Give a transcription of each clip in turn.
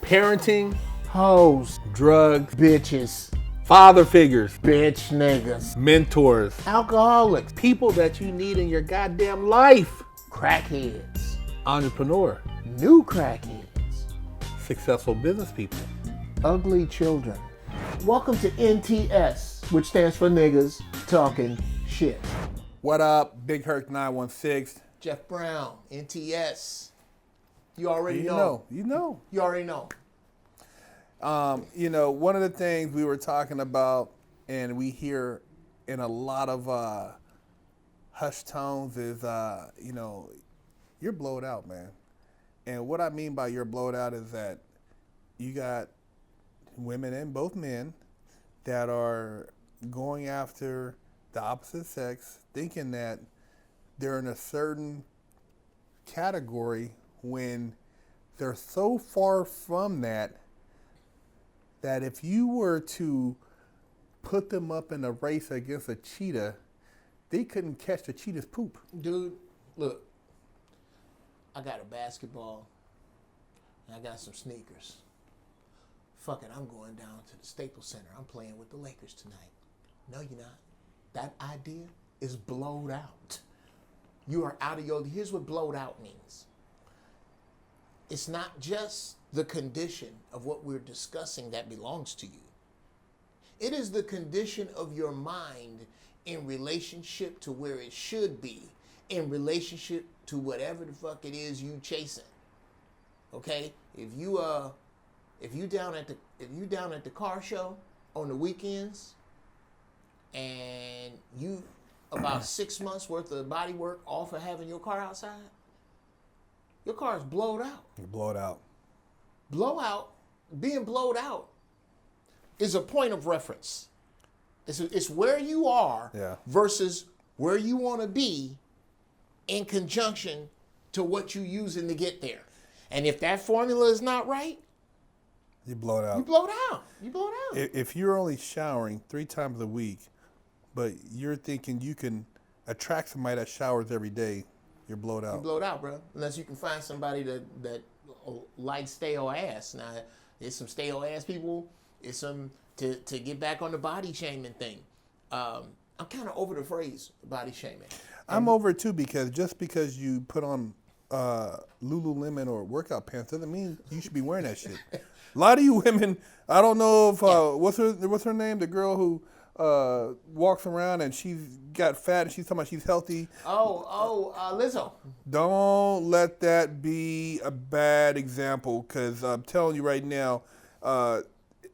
parenting, Hoes, drugs, bitches, father figures, bitch niggas, mentors, alcoholics, people that you need in your goddamn life, crackheads, entrepreneur, new crackheads, successful business people. ugly children. Welcome to NTS, which stands for niggas talking shit. What up, Big Herc 916? Jeff Brown, NTS. You already You know. know. You already know. One of the things we were talking about and we hear in a lot of hushed tones is, you're blowed out, man. And what I mean by you're blowed out is that you got women and both men that are going after the opposite sex, thinking that they're in a certain category when they're so far from that if you were to put them up in a race against a cheetah, they couldn't catch the cheetah's poop. Dude, look. I got a basketball and I got some sneakers. Fuck it, I'm going down to the Staples Center. I'm playing with the Lakers tonight. No, you're not. That idea is blowed out. You are out of your... Here's what blowed out means. It's not just the condition of what we're discussing that belongs to you. It is the condition of your mind in relationship to where it should be, in relationship to whatever the fuck it is you chasing. Okay? If you down at the car show on the weekends and you about 6 months worth of body work off of having your car outside, your car is blowed out. You blow it out. Blowout, being blowed out is a point of reference. It's where you are versus where you want to be in conjunction to what you're using to get there. And if that formula is not right, you blow it out. You blow it out. You blow it out. If you're only showering 3 times a week, but you're thinking you can attract somebody that showers every day, you're blowed out. You blow it out, bro. Unless you can find somebody that likes stale ass. Now, there's some stale ass people. It's some to get back on the body shaming thing. I'm kind of over the phrase body shaming. I'm over it too because just because you put on Lululemon or workout pants doesn't mean you should be wearing that shit. A lot of you women, I don't know if what's her name, the girl who walks around and she's got fat and she's talking about she's healthy. Lizzo. Don't let that be a bad example because I'm telling you right now,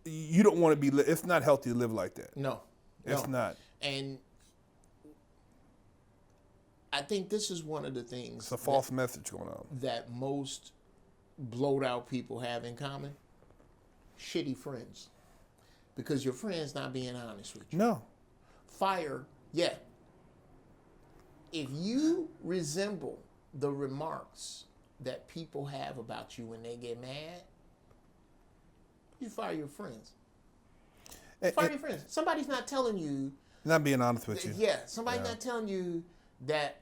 you don't want to be. It's not healthy to live like that. No, it's not. And I think this is one of the things. It's a false message going on. That most blowed out people have in common. Shitty friends. Because your friend's not being honest with you. No. Fire, yeah. If you resemble the remarks that people have about you when they get mad, you fire your friends. Fire your friends. Somebody's not telling you. Not being honest with you. Yeah, somebody's not telling you that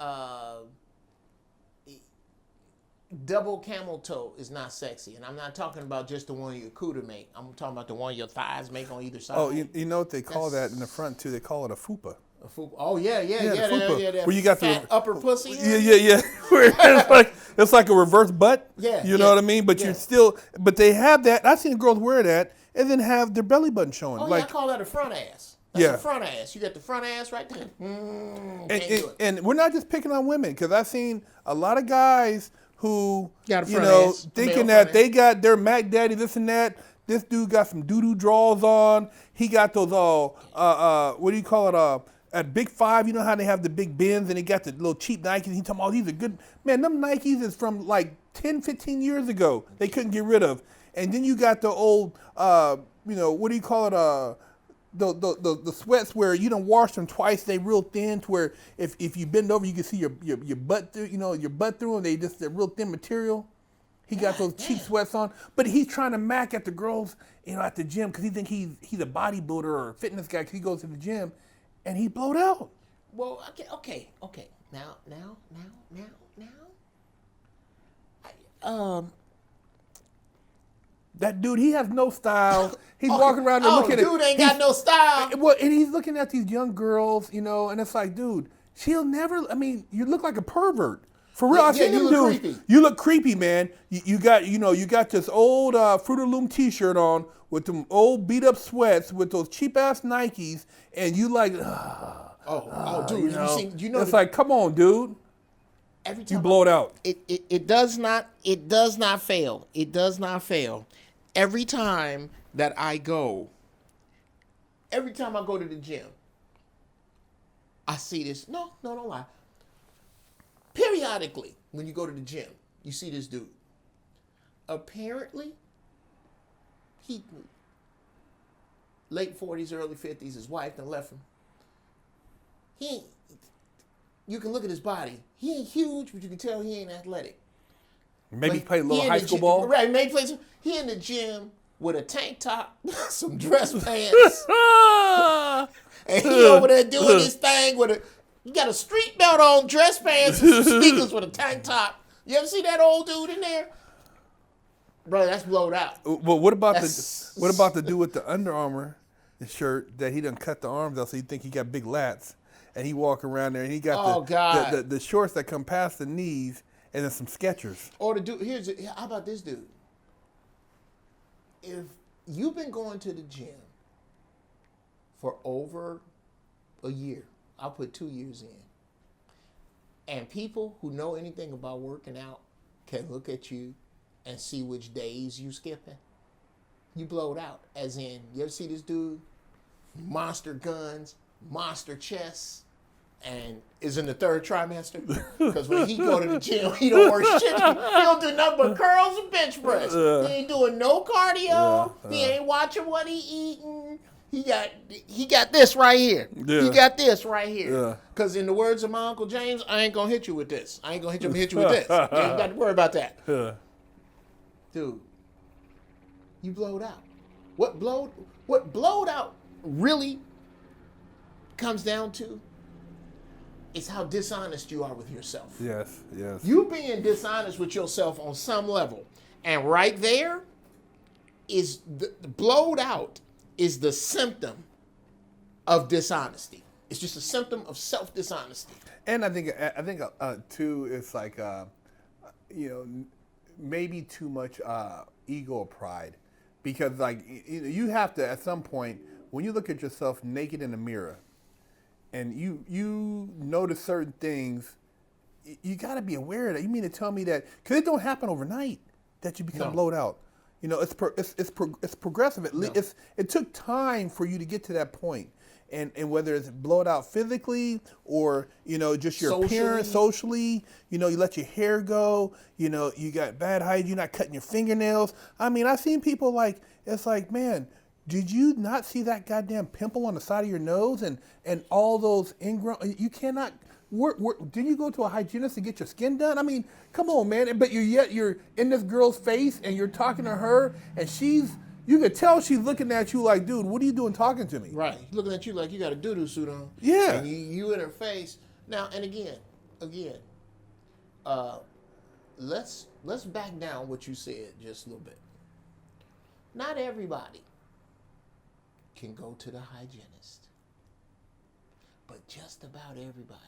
double camel toe is not sexy. And I'm not talking about just the one your cooter make. I'm talking about the one your thighs make on either side. Oh, you know what they call that in the front too? They call it a fupa. A fupa. Oh, yeah. Where you got the upper pussy. Yeah. Where it's like a reverse butt. Yeah. You know what I mean? But you're still, but they have that. I've seen girls wear that and then have their belly button showing. Oh, I call that a front ass. That's a front ass. You got the front ass right there. And we're not just picking on women because I've seen a lot of guys who, thinking that they got their Mac Daddy, this and that. This dude got some doo-doo drawers on. He got those what do you call it? At Big Five, you know how they have the big bins and they got the little cheap Nikes. He talking about these are good. Man, them Nikes is from like 10, 15 years ago. They couldn't get rid of. And then you got the old, what do you call it? The sweats where you don't wash them twice. They real thin to where if you bend over, you can see your butt through. Your butt through them. They're real thin material. He got those cheap sweats on, but he's trying to mac at the girls, at the gym because he think he's a bodybuilder or a fitness guy because he goes to the gym, and he blowed out. Well, okay. Now. That dude, he has no style. He's walking around there looking at... dude ain't got no style. Well, and he's looking at these young girls, and it's like, dude, she'll never... I mean, you look like a pervert. For real, I seen him, dude. Creepy. You look creepy, man. You got this old Fruit of Loom T-shirt on with them old beat-up sweats with those cheap-ass Nikes, and you like... dude, it's like, come on, dude. Every time you blow it out. It does not fail. It does not fail. Every time I go to the gym, I see this. No, don't lie. Periodically, when you go to the gym, you see this dude. Apparently, he late 40s, early 50s. His wife done left him. You can look at his body. He ain't huge, but you can tell he ain't athletic. Maybe he played a little high school ball. Right, maybe plays. He in the gym with a tank top, some dress pants, and he over there doing his thing with you got a street belt on, dress pants, and some sneakers with a tank top. You ever see that old dude in there? Bro, that's blowed out. Well, what about the dude with the Under Armour shirt that he done cut the arms out so you think he got big lats? And he walk around there, and he got the shorts that come past the knees, and then some Skechers. Or the dude, how about this dude? If you've been going to the gym for over a year, I'll put 2 years in, and people who know anything about working out can look at you and see which days you skipping, you blow it out. As in, you ever see this dude? Monster guns, monster chests, and is in the third trimester. Because when he go to the gym, he don't work shit. He don't do nothing but curls and bench press. He ain't doing no cardio. He ain't watching what he eating. He got this right here. Yeah. He got this right here. Because in the words of my Uncle James, I ain't gonna hit you with this. I ain't gonna hit you with this. You ain't got to worry about that. Dude, you blowed out. What blowed out really comes down to is how dishonest you are with yourself. Yes. You being dishonest with yourself on some level. And right there is the blowed out is the symptom of dishonesty. It's just a symptom of self-dishonesty. And I think too, it's like, maybe too much ego or pride. Because like you have to, at some point, when you look at yourself naked in the mirror, and you notice certain things, you got to be aware of that. You mean to tell me that, because it don't happen overnight that you become blowed out. It's progressive. It took time for you to get to that point. And whether it's blowed out physically or, just your appearance socially, you let your hair go, you got bad hygiene, you're not cutting your fingernails. I mean, I've seen people it's like, man, did you not see that goddamn pimple on the side of your nose and all those ingrown? You cannot. Did you go to a hygienist to get your skin done? I mean, come on, man. But you're in this girl's face and you're talking to her, and you could tell she's looking at you like, dude, what are you doing talking to me? Right. She's looking at you like you got a doo-doo suit on. Yeah. And you in her face. Now, and again, let's back down what you said just a little bit. Not everybody can go to the hygienist, but just about everybody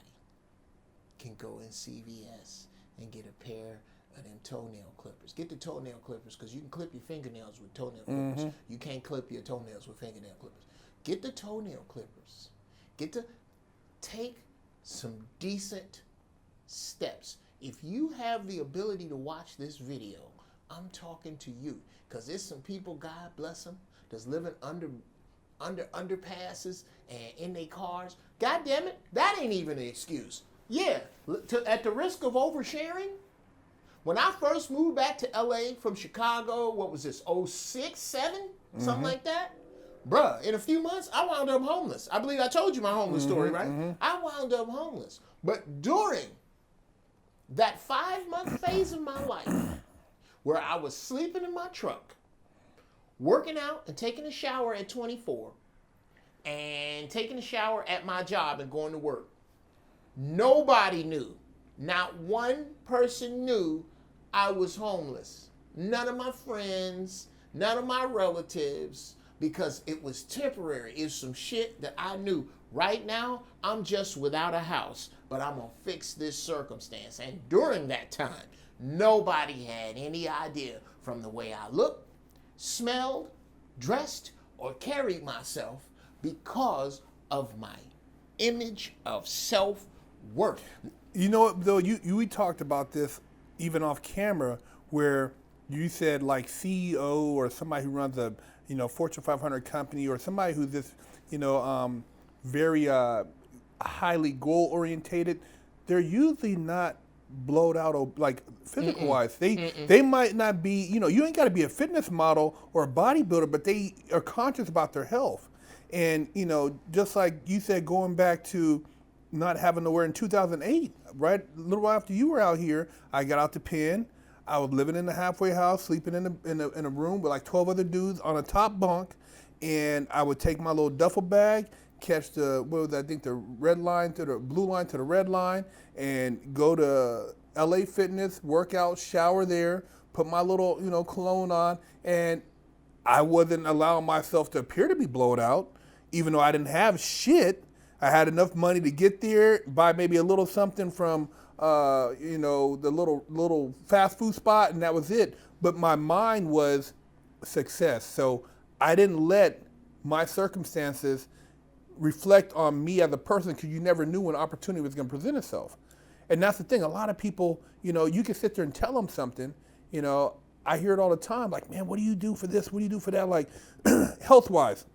can go in CVS and get a pair of them toenail clippers. Get the toenail clippers, because you can clip your fingernails with toenail clippers. You can't clip your toenails with fingernail clippers. Get the toenail clippers. Take some decent steps. If you have the ability to watch this video, I'm talking to you, because there's some people, God bless them, that's living under underpasses and in their cars. God damn it, that ain't even an excuse. Yeah, at the risk of oversharing, when I first moved back to LA from Chicago, what was this, 06, 07? Something like that? Bruh, in a few months, I wound up homeless. I believe I told you my homeless story, right? I wound up homeless. But during that 5-month phase of my life, where I was sleeping in my truck, working out and taking a shower at 24, and taking a shower at my job and going to work, nobody knew. Not one person knew I was homeless. None of my friends, none of my relatives, because it was temporary. It's some shit that I knew. Right now, I'm just without a house, but I'm going to fix this circumstance. And during that time, nobody had any idea from the way I looked, smelled, dressed, or carried myself because of my image of self-worth. You know what, though? We talked about this even off camera, where you said like CEO or somebody who runs a Fortune 500 company, or somebody who's just very highly goal orientated. They're usually not blowed out or like physical wise. They might not be. You ain't got to be a fitness model or a bodybuilder, but they are conscious about their health. And just like you said, going back to not having nowhere in 2008, right? A little while after you were out here, I got out the pen. I was living in a halfway house, sleeping in a room with like 12 other dudes on a top bunk, and I would take my little duffel bag, catch the red line to the blue line to the red line, and go to LA Fitness, work out, shower there, put my little cologne on, and I wasn't allowing myself to appear to be blowed out, even though I didn't have shit. I had enough money to get there, buy maybe a little something from the little fast food spot, and that was it. But my mind was success. So I didn't let my circumstances reflect on me as a person, because you never knew when opportunity was going to present itself. And that's the thing. A lot of people, you can sit there and tell them something. I hear it all the time. Like, man, what do you do for this? What do you do for that? Like, health-wise,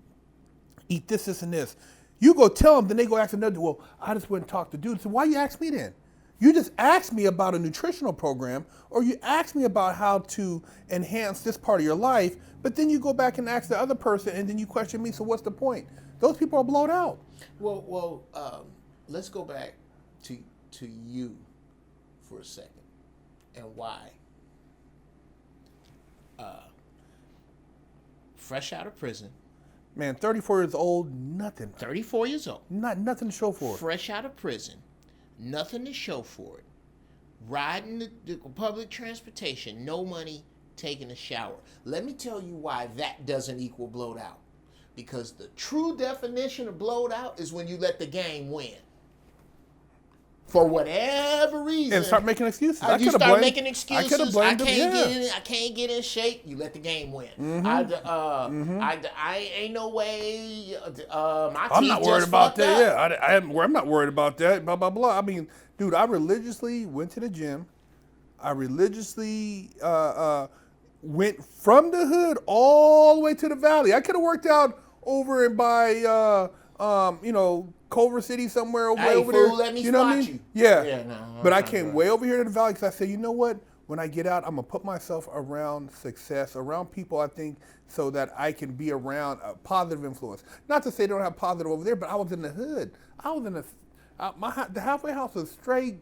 eat this, this, and this. You go tell them, then they go ask another. Well, I just went and talked to dude. So why you ask me then? You just asked me about a nutritional program, or you asked me about how to enhance this part of your life, but then you go back and ask the other person, and then you question me, so what's the point? Those people are blown out. Well, let's go back to you for a second, and why. Fresh out of prison. Man, 34 years old, nothing. 34 years old. Nothing to show for it. Fresh out of prison, nothing to show for it. Riding the public transportation, no money, taking a shower. Let me tell you why that doesn't equal blowed out. Because the true definition of blowed out is when you let the game win. For whatever reason. And start making excuses. You start making excuses. I could have blamed him. I can't get in shape. You let the game win. Mm-hmm. I ain't no way. I'm not worried about that. Yeah, I'm not worried about that. Blah blah blah. I mean, dude, I religiously went to the gym. I religiously went from the hood all the way to the valley. I could have worked out over by Culver City somewhere over there. Let me you know what I mean? you. Yeah. But I came way over here to the valley because I said, you know what? When I get out, I'm going to put myself around success, around people, I think, so that I can be around a positive influence. Not to say they don't have positive over there, but I was in the hood. I was in the halfway house was straight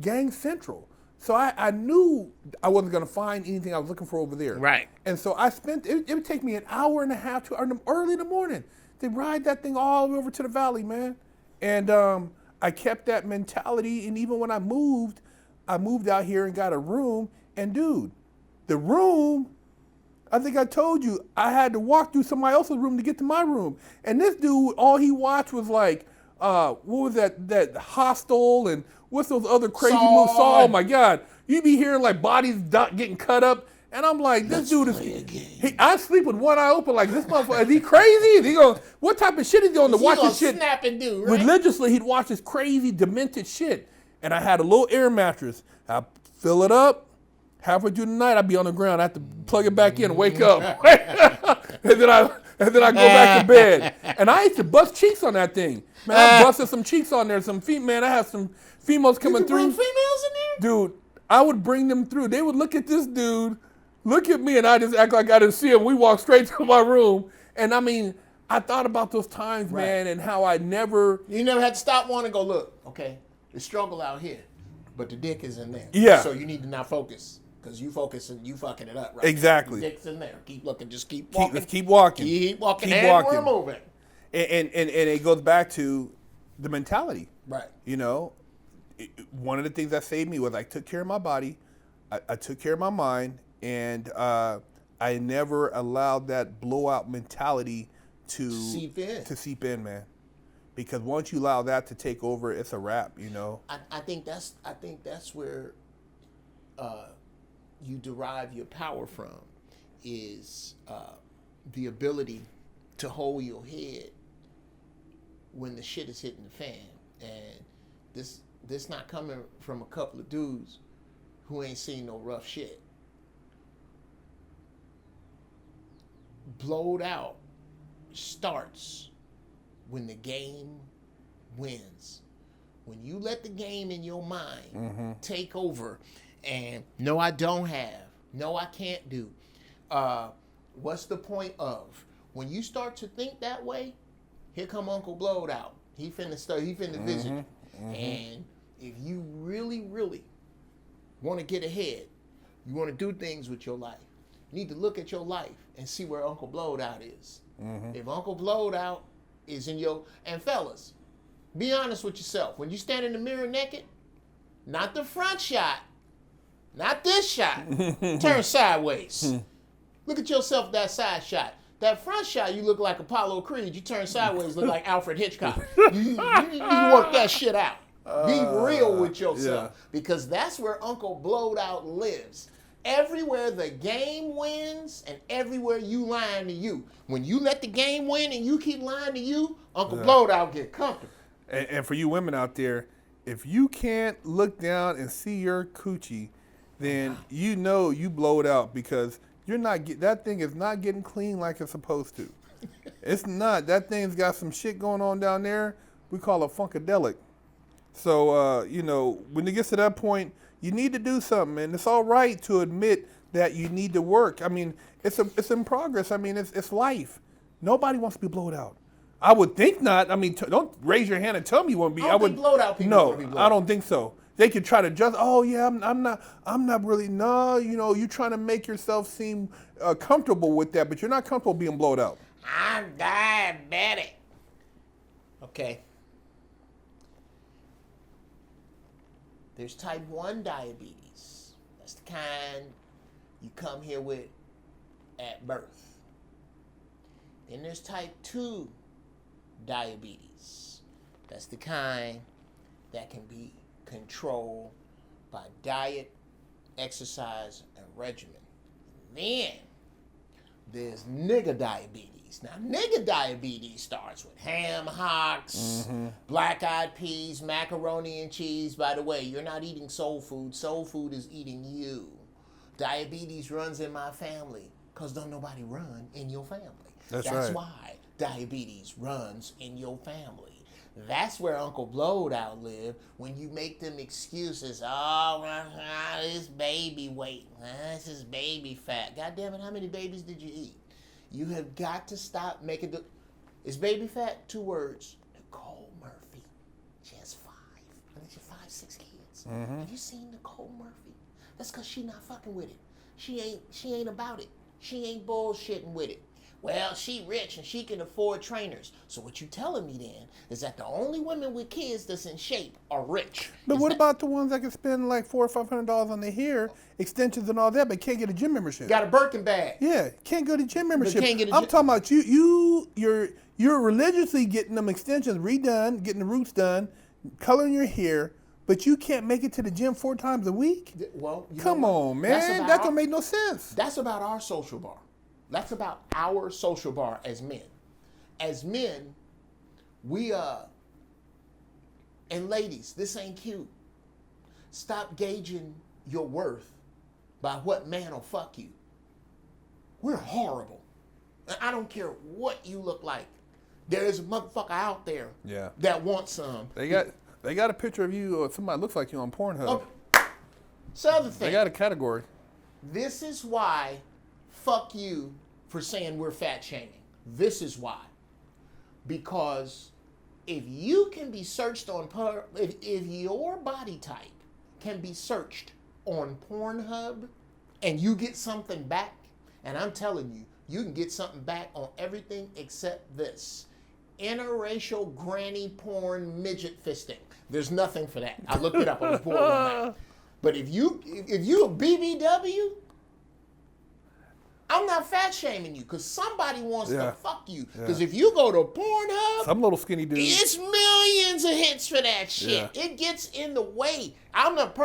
gang central. So I knew I wasn't going to find anything I was looking for over there. Right. And so I spent, it would take me an hour and a half to early in the morning to ride that thing all the way over to the valley, man. And I kept that mentality. And even when I moved out here and got a room. And dude, the room, I think I told you, I had to walk through somebody else's room to get to my room. And this dude, all he watched was like, what was that Hostel and what's those other crazy movies? Oh my God. You be hearing like bodies getting cut up. And I'm like, this dude is, I sleep with one eye open like this motherfucker, is he crazy? Is he going, what type of shit is he on to watch this shit? Snap and do, right? Religiously, he'd watch this crazy, demented shit. And I had a little air mattress. I fill it up. Halfway through the night, I'd be on the ground. I have to plug it back in and wake up. and then I go back to bed. And I used to bust cheeks on that thing. Man, I busted some cheeks on there. Man, I have some females coming through. Bring females in there? Dude, I would bring them through. They would look at this dude, look at me, and I just act like I didn't see him. We walked straight to my room. And I mean, I thought about those times, right, man, and how I never... You never had to stop one and go, look, okay, the struggle out here, but the dick is in there. Yeah. So you need to not focus. Because you focus and you fucking it up, right? Exactly. The dick's in there. Keep looking. Just keep walking. Keep walking. Keep walking. Keep and walking. we're moving. And it goes back to the mentality. Right. One of the things that saved me was I took care of my body, I took care of my mind, and I never allowed that blowout mentality to seep in, man. Because once you allow that to take over, it's a wrap, you know. I think that's where you derive your power from, is the ability to hold your head when the shit is hitting the fan. And this not coming from a couple of dudes who ain't seen no rough shit. Blowed out starts when the game wins. When you let the game in your mind take over, and no, I don't have, no, I can't do. What's the point of? When you start to think that way, here come Uncle Blowed out. He finna visit you. And if you really, really want to get ahead, you want to do things with your life, you need to look at your life and see where Uncle Blowed out is. If Uncle Blowed out is in your... And fellas, be honest with yourself. When you stand in the mirror naked, not the front shot, not this shot, turn sideways. Look at yourself, that side shot. That front shot, you look like Apollo Creed. You turn sideways, look like Alfred Hitchcock. You work that shit out. Be real with yourself. Yeah. Because that's where Uncle Blowed out lives. Everywhere the game wins and everywhere you lying to you. When you let the game win and you keep lying to you, Uncle Blowed out get comfortable. And for you women out there, if you can't look down and see your coochie, then you know you blow it out, because you're not that thing is not getting clean like it's supposed to. It's not. That thing's got some shit going on down there. We call it funkadelic. So you know, when it gets to that point, you need to do something, and it's all right to admit that you need to work. I mean, it's in progress. I mean, it's life. Nobody wants to be blowed out. I would think not. I mean, don't raise your hand and tell me you want to be. I don't think blowed out people want to be blowed out. I don't think so. They could try to just, oh yeah, I'm not really, no, you know, you're trying to make yourself seem comfortable with that, but you're not comfortable being blowed out. I'm diabetic. Okay. There's type 1 diabetes. That's the kind you come here with at birth. Then there's type 2 diabetes. That's the kind that can be controlled by diet, exercise, and regimen. Then there's nigger diabetes. Now, nigger diabetes starts with ham hocks, black-eyed peas, macaroni and cheese. By the way, you're not eating soul food. Soul food is eating you. Diabetes runs in my family because don't nobody run in your family. That's right. Why diabetes runs in your family. That's where Uncle Blowed out live when you make them excuses. Oh, this baby weight. This is baby fat. God damn it, how many babies did you eat? You have got to stop making the... Is baby fat 2 words? Nicole Murphy. She has 5. I think she has 5, 6 kids. Have you seen Nicole Murphy? That's because she not fucking with it. She ain't about it. She ain't bullshitting with it. Well, she rich and she can afford trainers. So what you telling me then is that the only women with kids that's in shape are rich. But what about the ones that can spend like $400 or $500 on their hair extensions and all that, but can't get a gym membership? Got a Birkin bag. Yeah, can't go to gym membership. I'm talking about you're religiously getting them extensions redone, getting the roots done, coloring your hair, but you can't make it to the gym 4 times a week? Well, come on, man. That don't make no sense. That's about our social bar. That's about our social bar as men. As men, we and ladies, this ain't cute. Stop gauging your worth by what man will fuck you. We're horrible. I don't care what you look like. There is a motherfucker out there that wants some. They got a picture of you or somebody looks like you on Pornhub. Oh, so other thing. They got a category. This is why fuck you for saying we're fat shaming. This is why. Because if you can be searched on, if your body type can be searched on Pornhub and you get something back, and I'm telling you, you can get something back on everything except this. Interracial granny porn midget fisting. There's nothing for that. I looked it up. I was bored one night. But if you a BBW, I'm not fat shaming you because somebody wants to fuck you. Because if you go to Pornhub, some little skinny dude, it's millions of hits for that shit. Yeah. It gets in the way. I'm not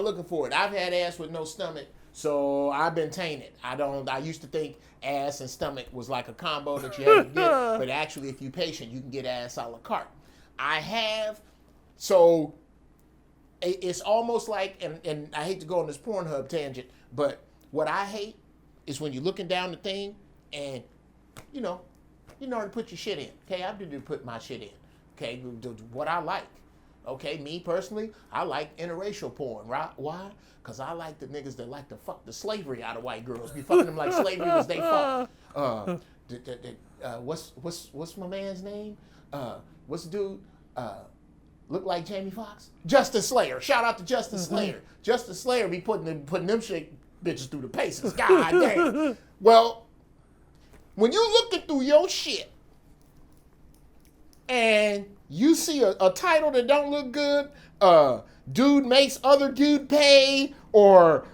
looking for it. I've had ass with no stomach, so I've been tainted. I used to think ass and stomach was like a combo that you had to get, but actually, if you're patient, you can get ass a la carte. I have, so it's almost like, and I hate to go on this Pornhub tangent, but what I hate is when you're looking down the thing and, you know to put your shit in. Okay, I did put my shit in. Okay, what I like. Okay, me personally, I like interracial porn, right? Why? Because I like the niggas that like to fuck the slavery out of white girls. Be fucking them like slavery was they fault. What's my man's name? What's the dude? Look like Jamie Foxx? Justice Slayer. Shout out to Justice Slayer. Justice Slayer be putting them shit bitches through the paces. God damn. Well, when you looking through your shit and you see a title that don't look good, dude makes other dude pay, or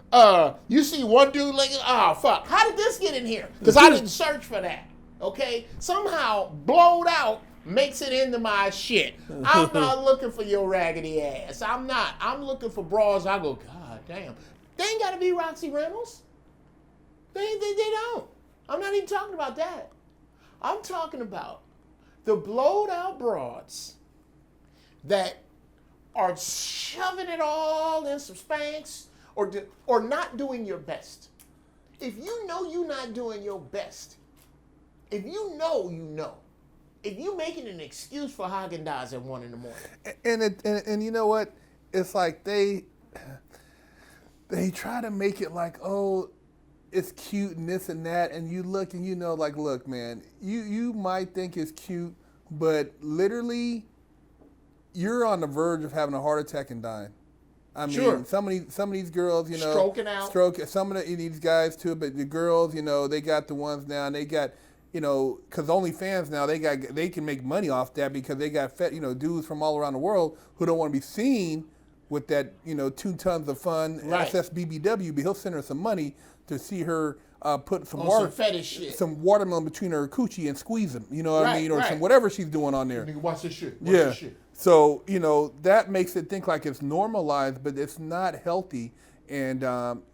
you see one dude like, oh fuck, how did this get in here? Because I didn't search for that. Okay? Somehow blowed out makes it into my shit. I'm not looking for your raggedy ass. I'm not. I'm looking for bras. I go, God damn. They ain't got to be Roxy Reynolds. They don't. I'm not even talking about that. I'm talking about the blowed out broads that are shoving it all in some Spanx or not doing your best. If you know you're not doing your best, if you know you know, if you making an excuse for Haagen-Dazs at 1 a.m. And you know what? It's like they try to make it like, oh, it's cute and this and that, and you look and you know, like, look, man, you might think it's cute, but literally, you're on the verge of having a heart attack and dying. I mean, some of these girls, you know, stroking out. Some of these guys too, but the girls, you know, they got the ones now, and they got, you know, because OnlyFans now they can make money off that because they got dudes from all around the world who don't want to be seen with that, 2 tons of fun, right. SSBBW, but he'll send her some money to see her put some watermelon between her coochie and squeeze them, you know what I mean, or some whatever she's doing on there. Nigga, watch this shit. Watch this shit. So, that makes it think like it's normalized, but it's not healthy, and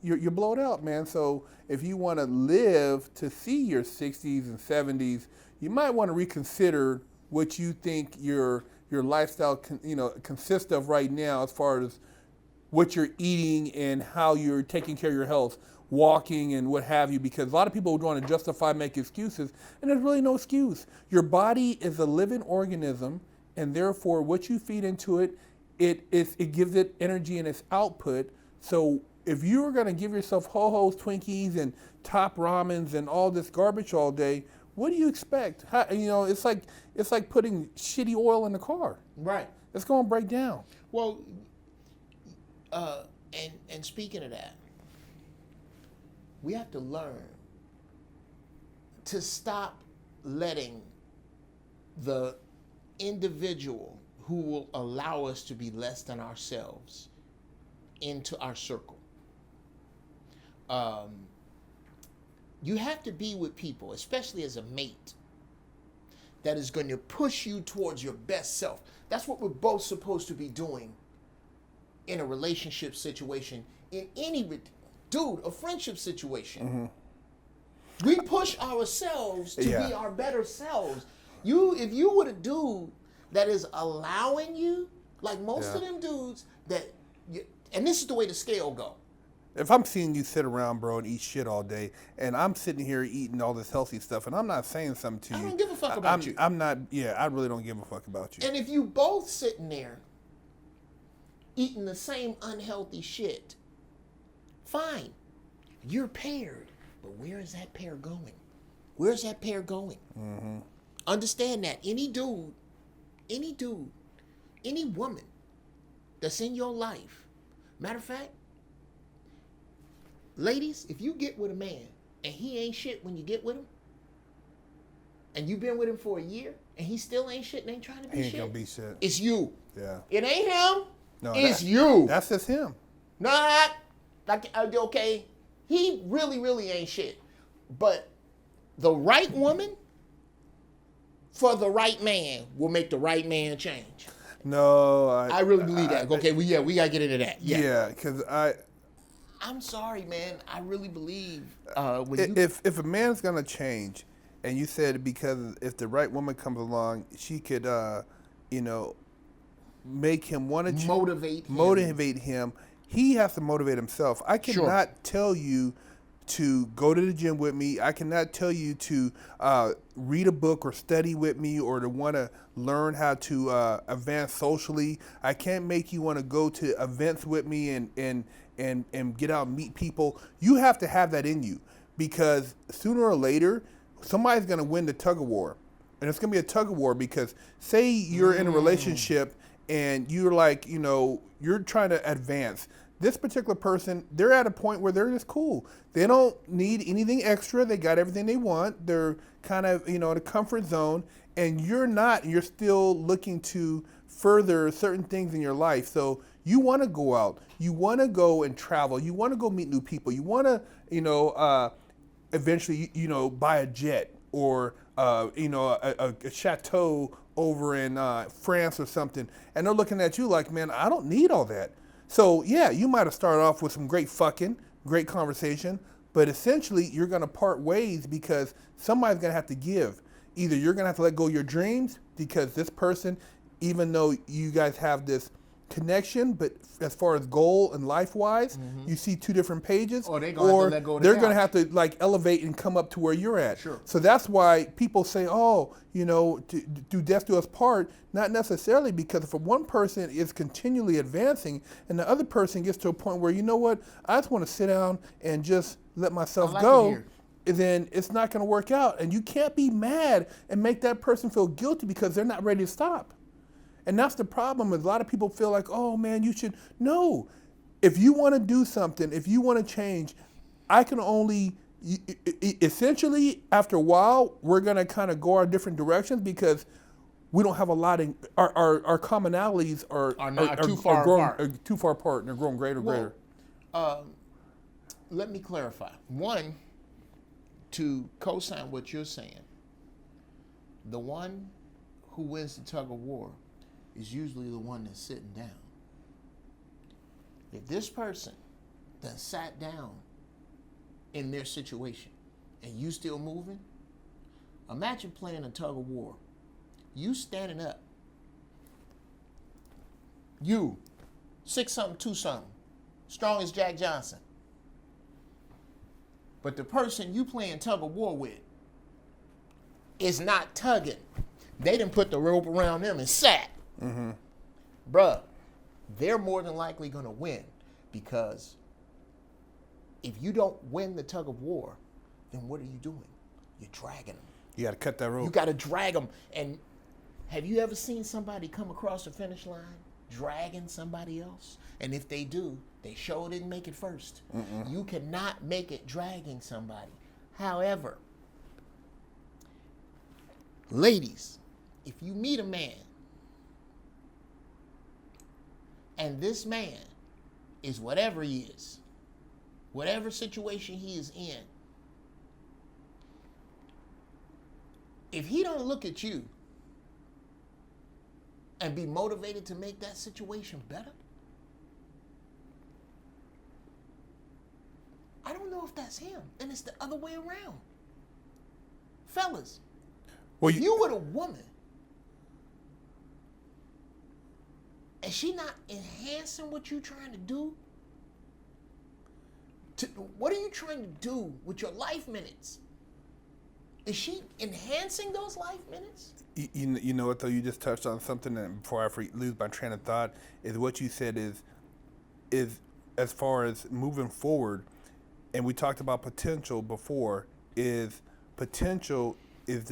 you're blowed out, man. So if you want to live to see your 60s and 70s, you might want to reconsider what you think your lifestyle consists of right now, as far as what you're eating and how you're taking care of your health, walking and what have you, because a lot of people would want to justify, make excuses, and there's really no excuse. Your body is a living organism, and therefore what you feed into it, it gives it energy in its output. So if you're going to give yourself ho-hos, Twinkies, and top ramens and all this garbage all day, what do you expect? It's like putting shitty oil in the car. Right. It's going to break down. Well, and speaking of that, we have to learn to stop letting the individual who will allow us to be less than ourselves into our circle. You have to be with people, especially as a mate, that is going to push you towards your best self. That's what we're both supposed to be doing in a relationship situation, in any, a friendship situation. Mm-hmm. We push ourselves to be our better selves. If you were a dude that is allowing you, like most of them dudes, and this is the way the scale go. If I'm seeing you sit around, bro, and eat shit all day, and I'm sitting here eating all this healthy stuff, and I'm not saying something to you. I don't give a fuck about you. I'm not, I really don't give a fuck about you. And if you both sitting there eating the same unhealthy shit, fine. You're paired. But where is that pair going? Where's that pair going? Mm-hmm. Understand that any dude, any woman that's in your life, matter of fact, ladies, if you get with a man and he ain't shit when you get with him, and you've been with him for a year and he still ain't shit and ain't trying to be shit, he ain't gonna be shit. It's you. Yeah. It ain't him. No, it's you. That's just him. Not like okay. He really, really ain't shit. But the right woman for the right man will make the right man change. No, I really believe that. Okay, we gotta get into that. Yeah, because I'm sorry, man. I really believe if a man's gonna change, and you said because if the right woman comes along, she could, make him want to motivate him. He has to motivate himself. I cannot tell you to go to the gym with me. I cannot tell you to read a book or study with me or to want to learn how to advance socially. I can't make you want to go to events with me and get out and meet people. You have to have that in you because sooner or later, somebody's going to win the tug of war. And it's going to be a tug of war because say you're in a relationship and you're like, you're trying to advance. This particular person, they're at a point where they're just cool. They don't need anything extra. They got everything they want. They're kind of, in a comfort zone. And you're not. You're still looking to further certain things in your life. So you want to go out. You want to go and travel. You want to go meet new people. You want to, eventually, buy a jet or, a chateau over in France or something. And they're looking at you like, man, I don't need all that. So, yeah, you might have started off with some great fucking, great conversation, but essentially you're going to part ways because somebody's going to have to give. Either you're going to have to let go of your dreams because this person, even though you guys have this connection, but as far as goal and life-wise, you see two different pages, or they're going to have to like elevate and come up to where you're at. Sure. So that's why people say, do death do us part, not necessarily, because if one person is continually advancing and the other person gets to a point where, you know what, I just want to sit down and just let myself go, then it's not going to work out. And you can't be mad and make that person feel guilty because they're not ready to stop. And that's the problem. Is a lot of people feel like, oh man, you should. No, if you want to do something, if you want to change, I can only, essentially, after a while, we're going to kind of go our different directions because we don't have a lot in, our commonalities are too far apart. Are too far apart and they're growing greater and greater. Let me clarify. One, to co-sign what you're saying, the one who wins the tug of war is usually the one that's sitting down. If this person that sat down in their situation and you still moving, imagine playing a tug of war. You standing up. You, 6'something", 2-something, strong as Jack Johnson. But the person you playing tug of war with is not tugging. They done put the rope around them and sat. Bruh, they're more than likely going to win because if you don't win the tug of war, then what are you doing? You're dragging them. You got to cut that rope. You got to drag them. And have you ever seen somebody come across the finish line dragging somebody else? And if they do, they sure didn't make it first. You cannot make it dragging somebody. However, ladies, if you meet a man and this man is whatever he is, whatever situation he is in, if he don't look at you and be motivated to make that situation better, I don't know if that's him. And it's the other way around. Fellas, if you with a woman and she not enhancing what you trying to do, what are you trying to do with your life minutes? Is she enhancing those life minutes? You know what, though? You just touched on something that before I lose my train of thought, is what you said is as far as moving forward, and we talked about potential before, is potential is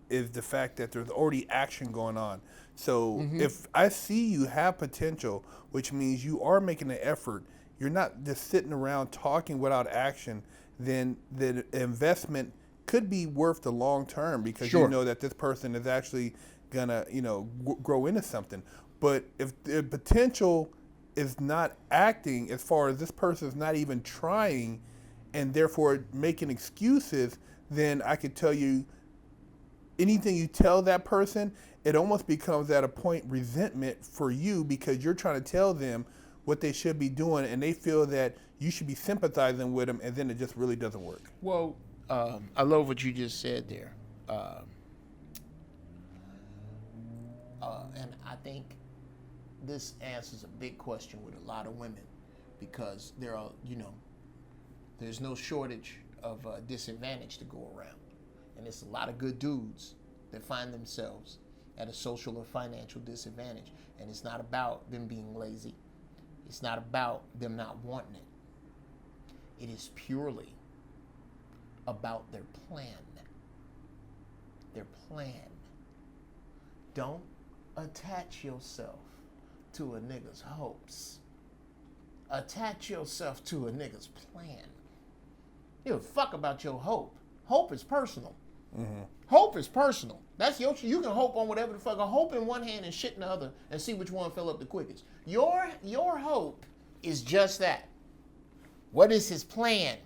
the fact that there's already action going on. So if I see you have potential, which means you are making an effort, you're not just sitting around talking without action, then the investment could be worth the long term because you know that this person is actually gonna, grow into something. But if the potential is not acting, as far as this person is not even trying, and therefore making excuses, then I could tell you anything you tell that person, it almost becomes at a point resentment for you because you're trying to tell them what they should be doing, and they feel that you should be sympathizing with them, and then it just really doesn't work. Well, I love what you just said there. And I think this answers a big question with a lot of women because there are, there's no shortage of disadvantage to go around. And it's a lot of good dudes that find themselves at a social or financial disadvantage. And it's not about them being lazy. It's not about them not wanting it. It is purely about their plan. Their plan. Don't attach yourself to a nigga's hopes. Attach yourself to a nigga's plan. You don't fuck about your hope. Hope is personal. Mm-hmm. Hope is personal. That's you can hope on whatever the fuck. A hope in one hand and shit in the other and see which one fill up the quickest. Your hope is just that. What is his plan?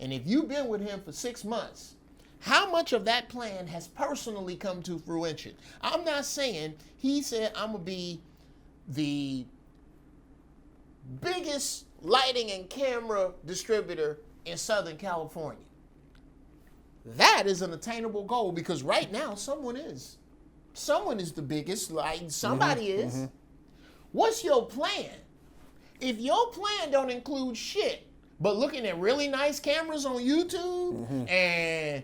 And if you've been with him for 6 months, how much of that plan has personally come to fruition? I'm not saying he said I'm going to be the biggest lighting and camera distributor in Southern California. That is an attainable goal because right now someone is. Someone is the biggest, like somebody is. Mm-hmm. What's your plan? If your plan don't include shit, but looking at really nice cameras on YouTube and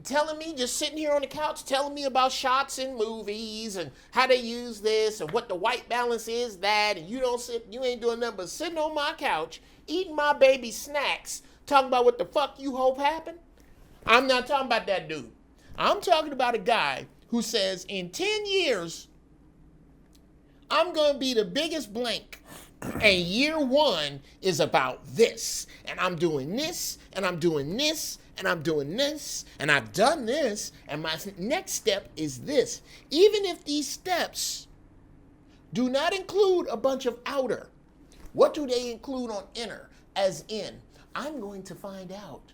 telling me, just sitting here on the couch, telling me about shots in movies and how they use this and what the white balance is that, and you ain't doing nothing but sitting on my couch, eating my baby snacks, talking about what the fuck you hope happened. I'm not talking about that dude. I'm talking about a guy who says in 10 years, I'm going to be the biggest blank. And year one is about this. And I'm doing this, and I'm doing this, and I'm doing this, and I've done this, and my next step is this. Even if these steps do not include a bunch of outer, what do they include on inner? As in, I'm going to find out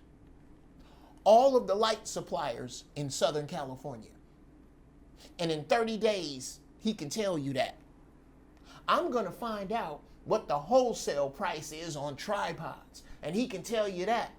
all of the light suppliers in Southern California. And in 30 days, he can tell you that. I'm going to find out what the wholesale price is on tripods. And he can tell you that.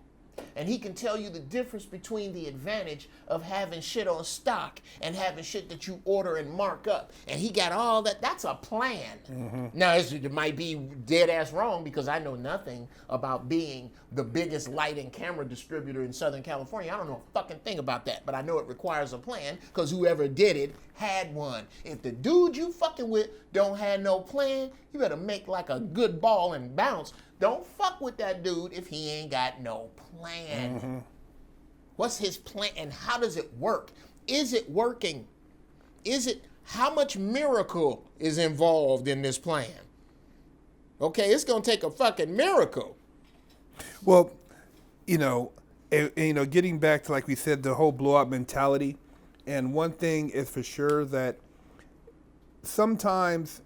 And he can tell you the difference between the advantage of having shit on stock and having shit that you order and mark up. And he got all that. That's a plan. Mm-hmm. Now, it might be dead ass wrong because I know nothing about being the biggest light and camera distributor in Southern California. I don't know a fucking thing about that. But I know it requires a plan because whoever did it had one. If the dude you fucking with don't have no plan, you better make like a good ball and bounce. Don't fuck with that dude if he ain't got no plan. Mm-hmm. What's his plan and how does it work? Is it working? How much miracle is involved in this plan? Okay, it's going to take a fucking miracle. Well, getting back to, like we said, the whole blowout mentality. And one thing is for sure that sometimes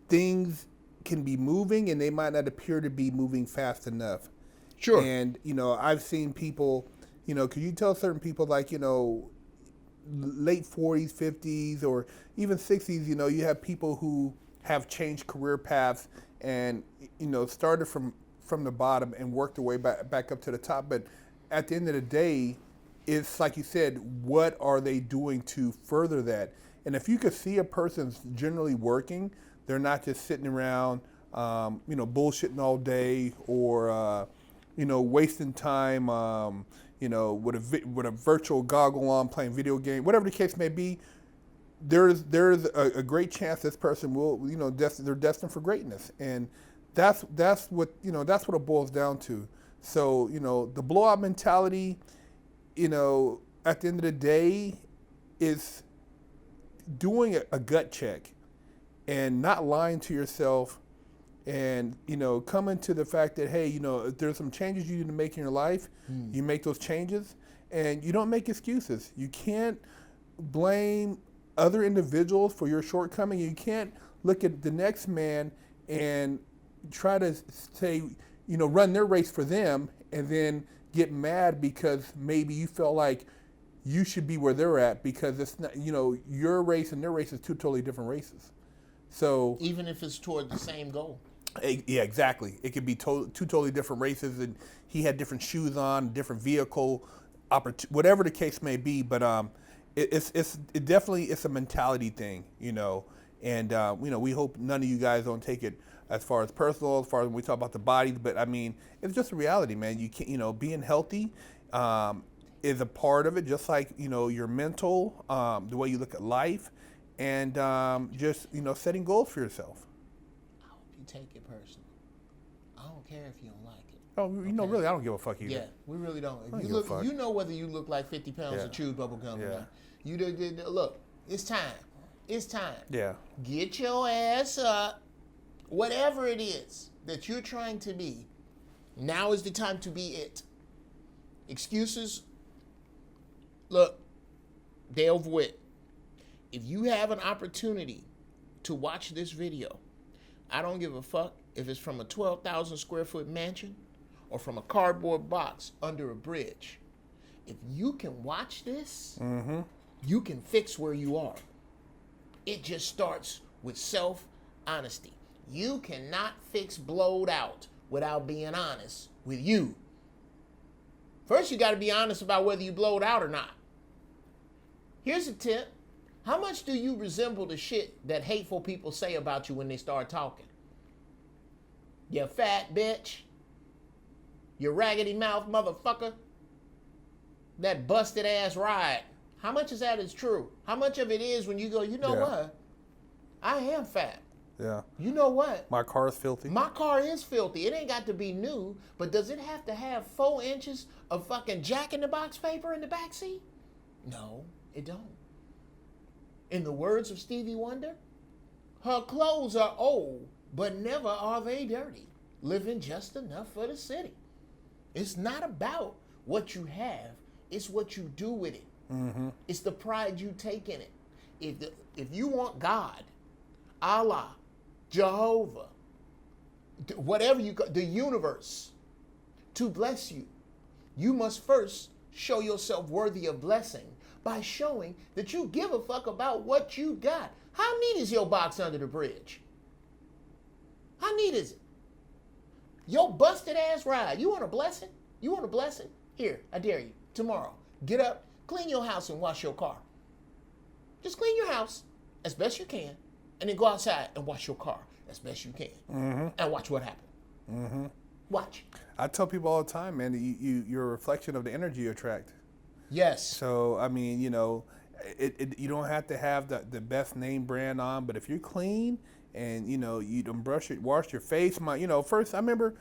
things can be moving and they might not appear to be moving fast enough. Sure. And, I've seen people, could you tell certain people like, late 40s, 50s, or even 60s, you have people who have changed career paths and, started from the bottom and worked their way back up to the top. But at the end of the day, it's like you said, what are they doing to further that? And if you could see a person's generally working, they're not just sitting around, bullshitting all day or, wasting time, with a virtual goggle on playing video game, whatever the case may be. There's a great chance this person will, they're destined for greatness, and that's what it boils down to. So, the blowout mentality, at the end of the day, is doing a gut check. And not lying to yourself and, coming to the fact that, hey, if there's some changes you need to make in your life, you make those changes and you don't make excuses. You can't blame other individuals for your shortcoming. You can't look at the next man and try to say, run their race for them and then get mad because maybe you felt like you should be where they're at because it's not, your race and their race is two totally different races. So even if it's toward the same goal. Yeah, exactly. It could be two totally different races, and he had different shoes on, different vehicle, whatever the case may be. But it definitely it's a mentality thing, And we hope none of you guys don't take it as far as personal, as far as when we talk about the bodies. But I mean, it's just a reality, man. You can't, being healthy is a part of it, just like your mental, the way you look at life, and just setting goals for yourself. You take it personal. I don't care if you don't like it. Oh, really, I don't give a fuck either. Yeah, we really don't. If I don't you give a look, fuck. you know whether you look like 50 pounds of chewed bubble gum or not. You look. It's time. It's time. Yeah. Get your ass up. Whatever it is that you're trying to be, now is the time to be it. Excuses. Look, they're over with. If you have an opportunity to watch this video, I don't give a fuck if it's from a 12,000 square foot mansion or from a cardboard box under a bridge. If you can watch this, you can fix where you are. It just starts with self-honesty. You cannot fix blowed out without being honest with you. First, you got to be honest about whether you blowed out or not. Here's a tip. How much do you resemble the shit that hateful people say about you when they start talking? You fat bitch. You raggedy mouth motherfucker. That busted ass ride. How much of that is true? How much of it is when you go, what? I am fat. Yeah. You know what? My car is filthy. My car is filthy. It ain't got to be new, but does it have to have 4 inches of fucking Jack-in-the-Box paper in the backseat? No, it don't. In the words of Stevie Wonder, her clothes are old, but never are they dirty, living just enough for the city. It's not about what you have, it's what you do with it. It's the pride you take in it. If you want God, Allah, Jehovah, whatever the universe, to bless you, you must first show yourself worthy of blessing by showing that you give a fuck about what you got. How neat is your box under the bridge? How neat is it? Your busted ass ride. You want a blessing? You want a blessing? Here, I dare you. Tomorrow, get up, clean your house and wash your car. Just clean your house as best you can, and then go outside and wash your car as best you can, and watch what happens. Watch. I tell people all the time, man, you're a reflection of the energy you attract. Yes. So, I mean, you don't have to have the best name brand on, but if you're clean and, you don't wash your face. First, I remember,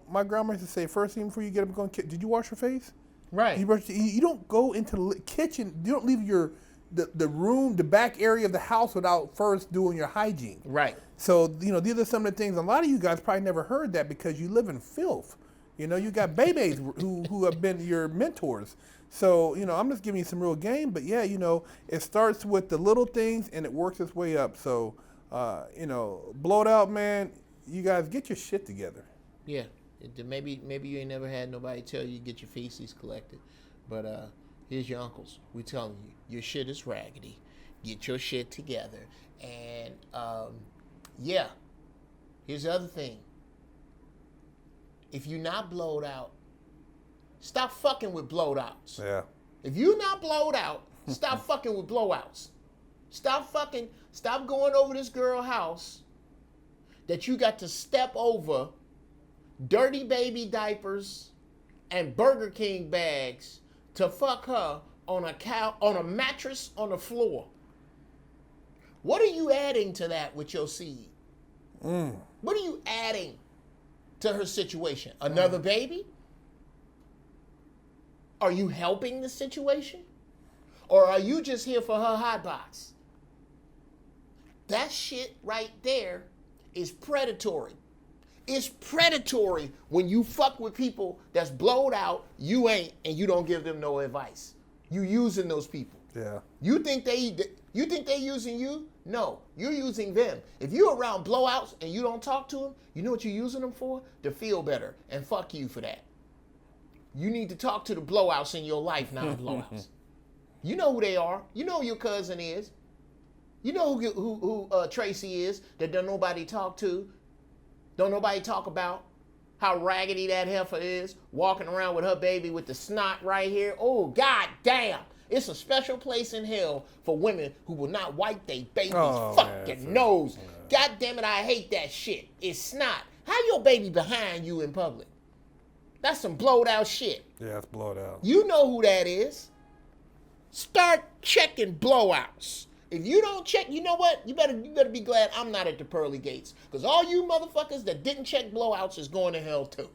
my grandma used to say, first thing before you get up, did you wash your face? Right. You don't go into the kitchen, you don't leave the room, the back area of the house without first doing your hygiene. Right. So, these are some of the things, a lot of you guys probably never heard that because you live in filth. You got babies who have been your mentors. So, I'm just giving you some real game, but yeah, it starts with the little things and it works its way up. So, blowed out, man, you guys get your shit together. Yeah. Maybe you ain't never had nobody tell you to get your feces collected, but here's your uncles. We telling you, your shit is raggedy. Get your shit together. And yeah, here's the other thing. If you're not blowed out, stop fucking with blowed outs. Yeah. If you're not blowed out, stop fucking with blowouts. Stop going over this girl house that you got to step over dirty baby diapers and Burger King bags to fuck her on a mattress on the floor. What are you adding to that with your seed? What are you adding to her situation? Another baby? Are you helping the situation? Or are you just here for her hot box? That shit right there is predatory. It's predatory when you fuck with people that's blowed out, you ain't, and you don't give them no advice. You using those people. Yeah. You think they using you? No, you're using them. If you're around blowouts and you don't talk to them, you know what you're using them for? To feel better. And fuck you for that. You need to talk to the blowouts in your life, not blowouts. You know who they are. You know who your cousin is. You know who Tracy is that don't nobody talk to. Don't nobody talk about how raggedy that heifer is, walking around with her baby with the snot right here. Oh, god damn. It's a special place in hell for women who will not wipe their baby's fucking nose. God damn it, I hate that shit. It's snot. How your baby behind you in public? That's some blowed out shit. Yeah, it's blowed out. You know who that is. Start checking blowouts. If you don't check, you know what? You better be glad I'm not at the pearly gates. Because all you motherfuckers that didn't check blowouts is going to hell too.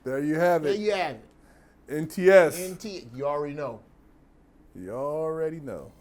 There you have it. There you have it. NTS. You already know. You already know.